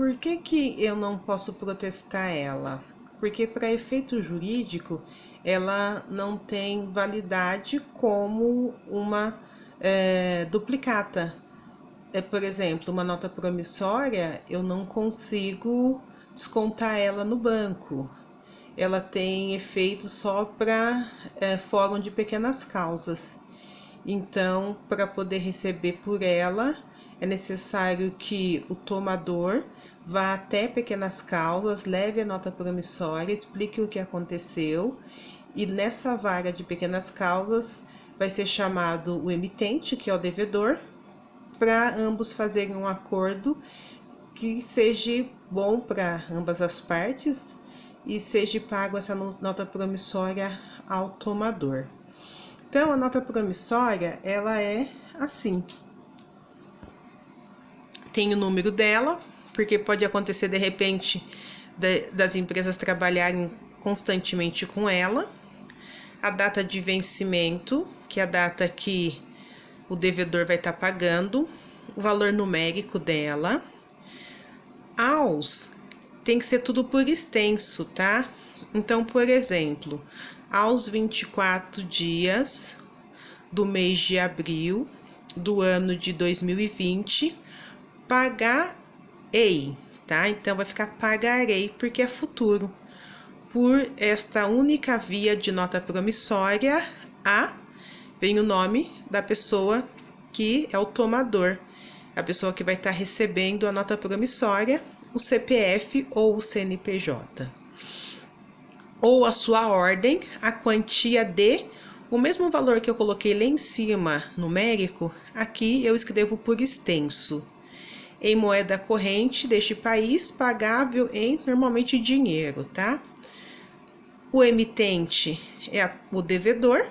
Por que eu não posso protestar ela? Porque para efeito jurídico ela não tem validade como uma duplicata. Por exemplo, uma nota promissória, eu não consigo descontar ela no banco. Ela tem efeito só para fórum de pequenas causas. Então, para poder receber por ela, é necessário que o tomador vá até pequenas causas, leve a nota promissória, explique o que aconteceu, e nessa vara de pequenas causas vai ser chamado o emitente, que é o devedor, para ambos fazerem um acordo que seja bom para ambas as partes e seja pago essa nota promissória ao tomador. Então, a nota promissória, ela é assim. Tem o número dela, porque pode acontecer de repente das empresas trabalharem constantemente com ela. A data de vencimento, que é a data que o devedor vai estar pagando. O valor numérico dela. Tem que ser tudo por extenso, tá? Então, por exemplo, aos 24 dias do mês de abril do ano de 2020, pagarei, tá? Então, vai ficar pagarei porque é futuro. Por esta única via de nota promissória, vem o nome da pessoa que é o tomador, a pessoa que vai estar recebendo a nota promissória, o CPF ou o CNPJ. Ou a sua ordem, a quantia de o mesmo valor que eu coloquei lá em cima, numérico, aqui eu escrevo por extenso. Em moeda corrente deste país, pagável em normalmente dinheiro, tá? O emitente é o devedor.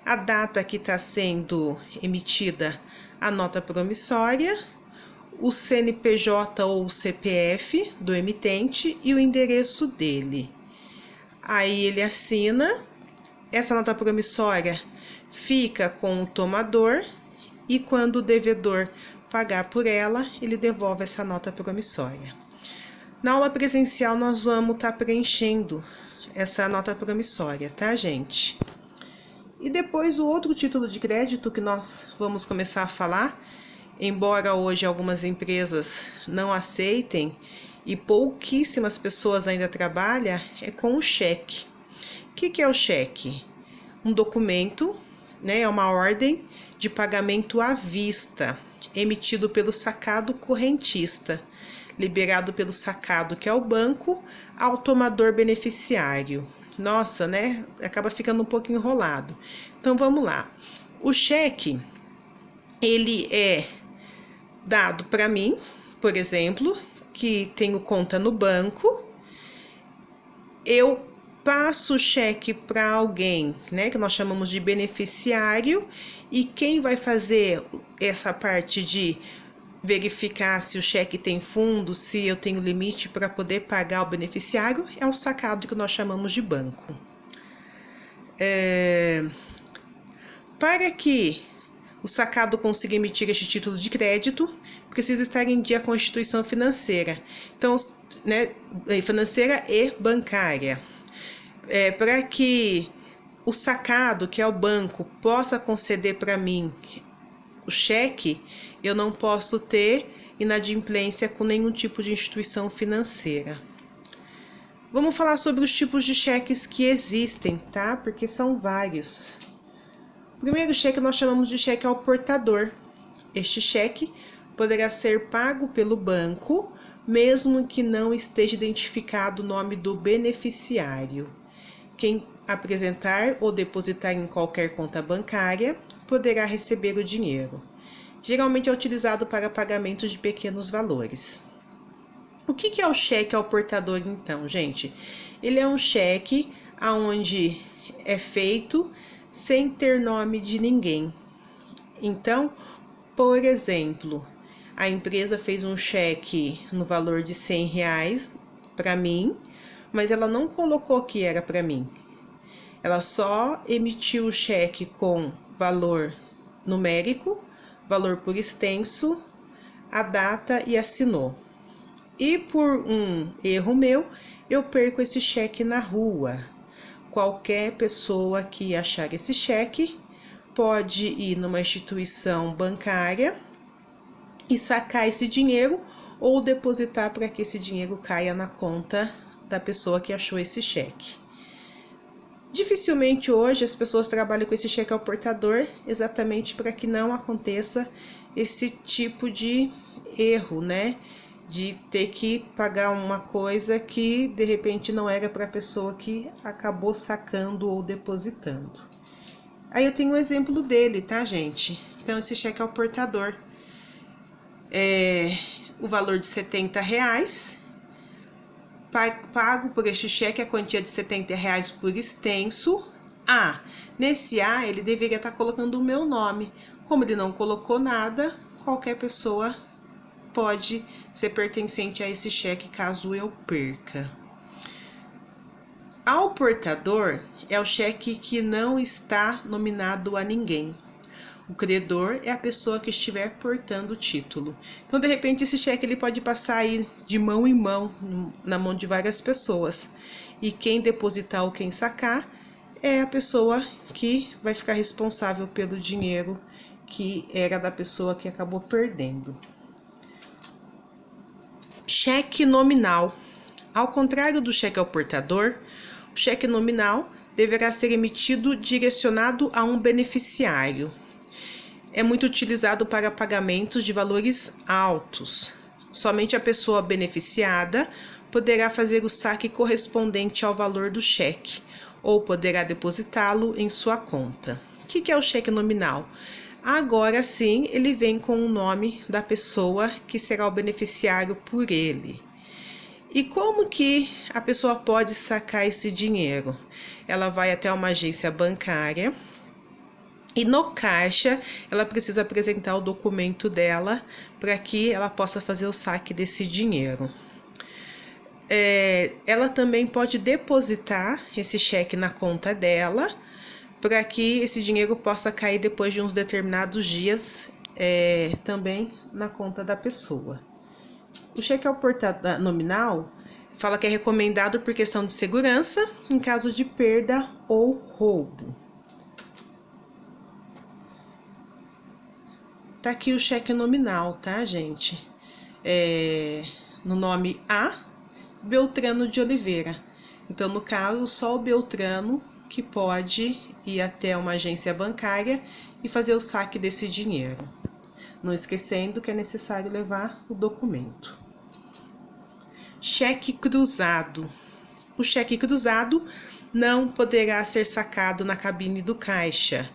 A data que está sendo emitida a nota promissória, o CNPJ ou o CPF do emitente e o endereço dele. Aí ele assina, essa nota promissória fica com o tomador e quando o devedor pagar por ela, ele devolve essa nota promissória. Na aula presencial nós vamos estar preenchendo essa nota promissória, tá, gente? E depois o outro título de crédito que nós vamos começar a falar, embora hoje algumas empresas não aceitem e pouquíssimas pessoas ainda trabalham, é com o cheque. O que é o cheque? Um documento, né, é uma ordem de pagamento à vista, emitido pelo sacado correntista, liberado pelo sacado, que é o banco, ao tomador beneficiário. Nossa, né? Acaba ficando um pouco enrolado. Então, vamos lá. O cheque, ele é dado para mim, por exemplo, que tenho conta no banco. Eu passo o cheque para alguém, né? Que nós chamamos de beneficiário. E quem vai fazer essa parte de verificar se o cheque tem fundo, se eu tenho limite para poder pagar o beneficiário, é o sacado que nós chamamos de banco. Para que o sacado consiga emitir este título de crédito, precisa estar em dia com a instituição financeira, então, né, financeira e bancária. Para que o sacado, que é o banco, possa conceder para mim o cheque, eu não posso ter inadimplência com nenhum tipo de instituição financeira. Vamos falar sobre os tipos de cheques que existem, tá? Porque são vários. O primeiro cheque nós chamamos de cheque ao portador. Este cheque poderá ser pago pelo banco, mesmo que não esteja identificado o nome do beneficiário. Quem apresentar ou depositar em qualquer conta bancária poderá receber o dinheiro. Geralmente é utilizado para pagamentos de pequenos valores. O que é o cheque ao portador, então, gente? Ele é um cheque onde é feito sem ter nome de ninguém. Então, por exemplo, a empresa fez um cheque no valor de R$100 para mim, mas ela não colocou que era para mim. Ela só emitiu o cheque com valor numérico, valor por extenso, a data e assinou. E por um erro meu, eu perco esse cheque na rua. Qualquer pessoa que achar esse cheque pode ir numa instituição bancária e sacar esse dinheiro ou depositar para que esse dinheiro caia na conta da pessoa que achou esse cheque. Dificilmente hoje as pessoas trabalham com esse cheque ao portador, exatamente para que não aconteça esse tipo de erro, né? De ter que pagar uma coisa que de repente não era para a pessoa que acabou sacando ou depositando. Aí eu tenho um exemplo dele, tá, gente? Então, esse cheque ao portador o valor de R$70, pago por este cheque a quantia de R$70 por extenso A. Nesse A, ele deveria estar colocando o meu nome. Como ele não colocou nada, qualquer pessoa pode ser pertencente a esse cheque caso eu perca. Ao portador é o cheque que não está nominado a ninguém. O credor é a pessoa que estiver portando o título. Então, de repente, esse cheque ele pode passar aí de mão em mão, na mão de várias pessoas. E quem depositar ou quem sacar é a pessoa que vai ficar responsável pelo dinheiro que era da pessoa que acabou perdendo. Cheque nominal. Ao contrário do cheque ao portador, o cheque nominal deverá ser emitido direcionado a um beneficiário. É muito utilizado para pagamentos de valores altos. Somente a pessoa beneficiada poderá fazer o saque correspondente ao valor do cheque, ou poderá depositá-lo em sua conta. O que é o cheque nominal? Agora sim, ele vem com o nome da pessoa que será o beneficiário por ele. E como que a pessoa pode sacar esse dinheiro? Ela vai até uma agência bancária e no caixa ela precisa apresentar o documento dela para que ela possa fazer o saque desse dinheiro. Ela também pode depositar esse cheque na conta dela para que esse dinheiro possa cair depois de uns determinados dias também na conta da pessoa. O cheque ao portador nominal fala que é recomendado por questão de segurança em caso de perda ou roubo. Tá aqui o cheque nominal, tá, gente? No nome A, Beltrano de Oliveira. Então, no caso, só o Beltrano que pode ir até uma agência bancária e fazer o saque desse dinheiro. Não esquecendo que é necessário levar o documento. Cheque cruzado. O cheque cruzado não poderá ser sacado na cabine do caixa.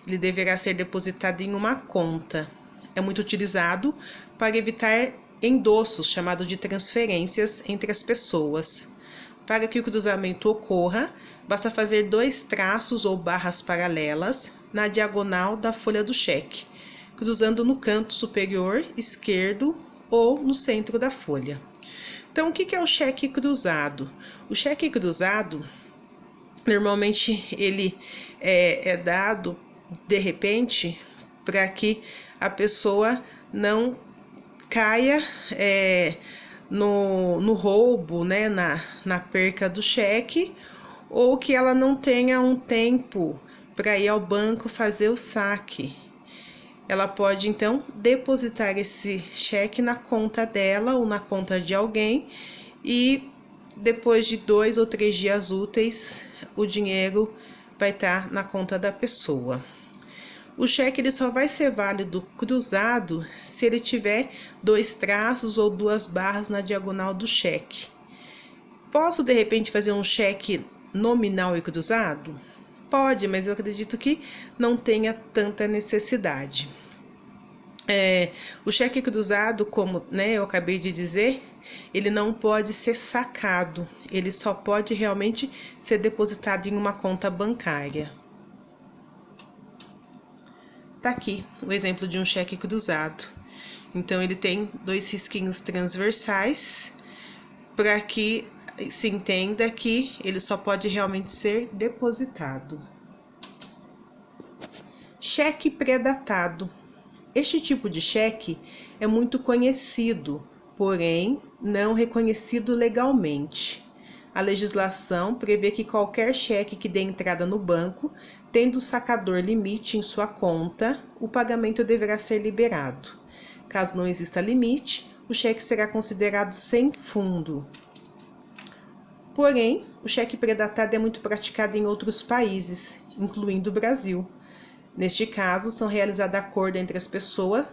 Ele deverá ser depositado em uma conta. É muito utilizado para evitar endossos, chamado de transferências entre as pessoas. Para que o cruzamento ocorra, basta fazer 2 traços ou barras paralelas na diagonal da folha do cheque, cruzando no canto superior esquerdo ou no centro da folha. Então, o que é o cheque cruzado? O cheque cruzado, normalmente, ele é dado de repente para que a pessoa não caia no roubo, né, na perca do cheque, ou que ela não tenha um tempo para ir ao banco fazer o saque. Ela pode, então, depositar esse cheque na conta dela ou na conta de alguém e depois de 2 ou 3 dias úteis, o dinheiro vai estar na conta da pessoa. O cheque ele só vai ser válido cruzado se ele tiver 2 traços ou 2 barras na diagonal do cheque. Posso, de repente, fazer um cheque nominal e cruzado? Pode, mas eu acredito que não tenha tanta necessidade. O cheque cruzado, como eu acabei de dizer, ele não pode ser sacado, ele só pode realmente ser depositado em uma conta bancária. Tá aqui o exemplo de um cheque cruzado. Então, ele tem 2 risquinhos transversais para que se entenda que ele só pode realmente ser depositado. Cheque pré-datado. Este tipo de cheque é muito conhecido porém não reconhecido legalmente. A legislação prevê que qualquer cheque que dê entrada no banco, tendo o sacador limite em sua conta, o pagamento deverá ser liberado. Caso não exista limite, o cheque será considerado sem fundo. Porém, o cheque pré-datado é muito praticado em outros países, incluindo o Brasil. Neste caso, são realizados acordos entre as pessoas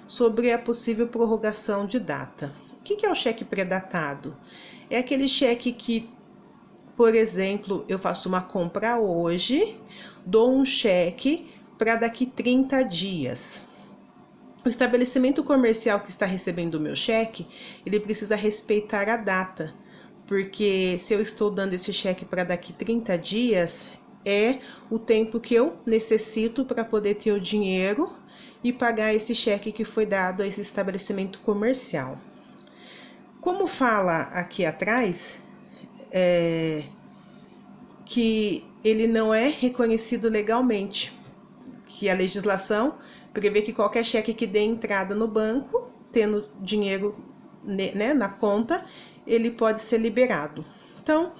sobre a possível prorrogação de data. O que é o cheque pré-datado? É aquele cheque que, por exemplo, eu faço uma compra hoje, dou um cheque para daqui 30 dias. O estabelecimento comercial que está recebendo o meu cheque, ele precisa respeitar a data, porque se eu estou dando esse cheque para daqui 30 dias, é o tempo que eu necessito para poder ter o dinheiro e pagar esse cheque que foi dado a esse estabelecimento comercial. Como fala aqui atrás, que ele não é reconhecido legalmente, que a legislação prevê que qualquer cheque que dê entrada no banco, tendo dinheiro, né, na conta, ele pode ser liberado. Então,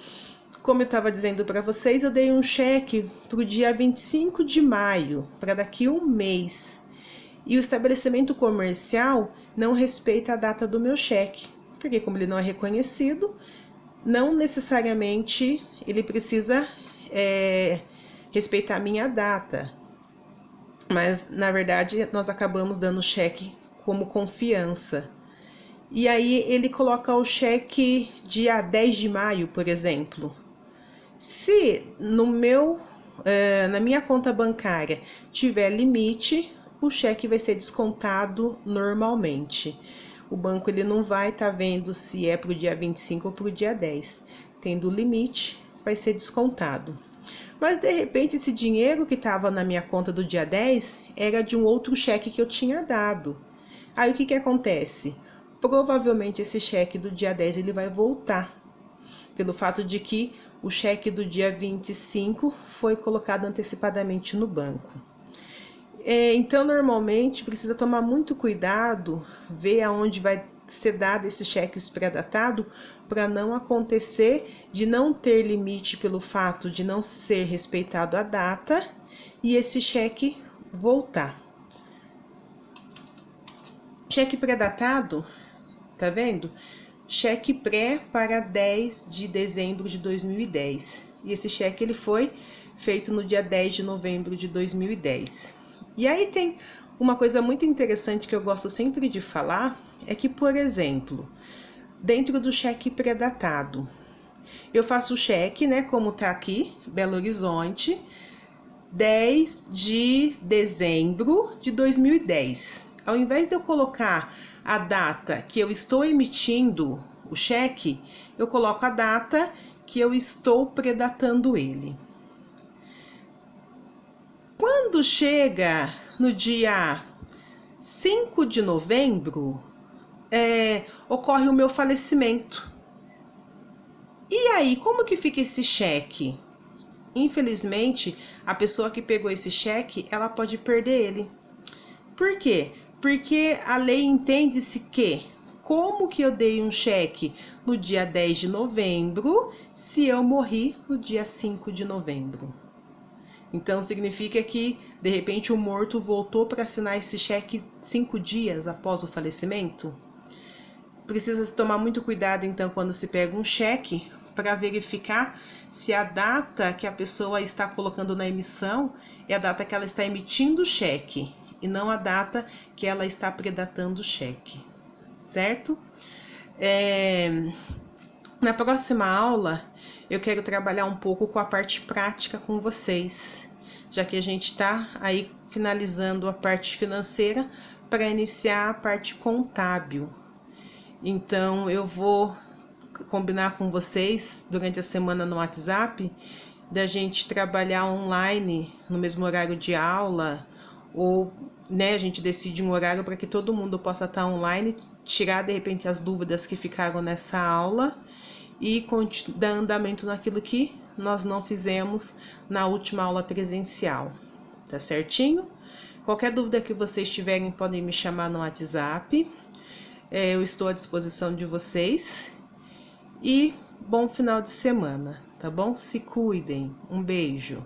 como eu estava dizendo para vocês, eu dei um cheque para o dia 25 de maio, para daqui um mês. E o estabelecimento comercial não respeita a data do meu cheque, porque como ele não é reconhecido, não necessariamente ele precisa respeitar a minha data. Mas, na verdade, nós acabamos dando cheque como confiança. E aí ele coloca o cheque dia 10 de maio, por exemplo. Se na minha conta bancária tiver limite, o cheque vai ser descontado normalmente. O banco ele não vai estar vendo se é para o dia 25 ou para o dia 10. Tendo limite, vai ser descontado. Mas, de repente, esse dinheiro que estava na minha conta do dia 10 era de um outro cheque que eu tinha dado. Aí, o que acontece? Provavelmente, esse cheque do dia 10 ele vai voltar, pelo fato de que o cheque do dia 25 foi colocado antecipadamente no banco. Então, normalmente, precisa tomar muito cuidado, ver aonde vai ser dado esse cheque pré-datado, para não acontecer de não ter limite pelo fato de não ser respeitado a data e esse cheque voltar. Cheque pré-datado, tá vendo? Cheque pré para 10 de dezembro de 2010. E esse cheque ele foi feito no dia 10 de novembro de 2010. E aí tem uma coisa muito interessante que eu gosto sempre de falar, é que, por exemplo, dentro do cheque pré-datado, eu faço o cheque, né, como tá aqui, Belo Horizonte, 10 de dezembro de 2010. Ao invés de eu colocar a data que eu estou emitindo o cheque, eu coloco a data que eu estou predatando ele. Quando chega no dia 5 de novembro, ocorre o meu falecimento. E aí, como que fica esse cheque? Infelizmente, a pessoa que pegou esse cheque, ela pode perder ele. Por quê? Porque a lei entende-se que, como que eu dei um cheque no dia 10 de novembro, se eu morri no dia 5 de novembro? Então, significa que, de repente, o morto voltou para assinar esse cheque 5 dias após o falecimento? Precisa tomar muito cuidado, então, quando se pega um cheque, para verificar se a data que a pessoa está colocando na emissão é a data que ela está emitindo o cheque, e não a data que ela está predatando o cheque, certo? Na próxima aula, eu quero trabalhar um pouco com a parte prática com vocês, já que a gente está aí finalizando a parte financeira para iniciar a parte contábil. Então, eu vou combinar com vocês durante a semana no WhatsApp da gente trabalhar online no mesmo horário de aula, ou a gente decide um horário para que todo mundo possa estar online, tirar de repente as dúvidas que ficaram nessa aula e dar andamento naquilo que nós não fizemos na última aula presencial, tá certinho? Qualquer dúvida que vocês tiverem podem me chamar no WhatsApp. Eu estou à disposição de vocês e bom final de semana, tá bom? Se cuidem. Um beijo.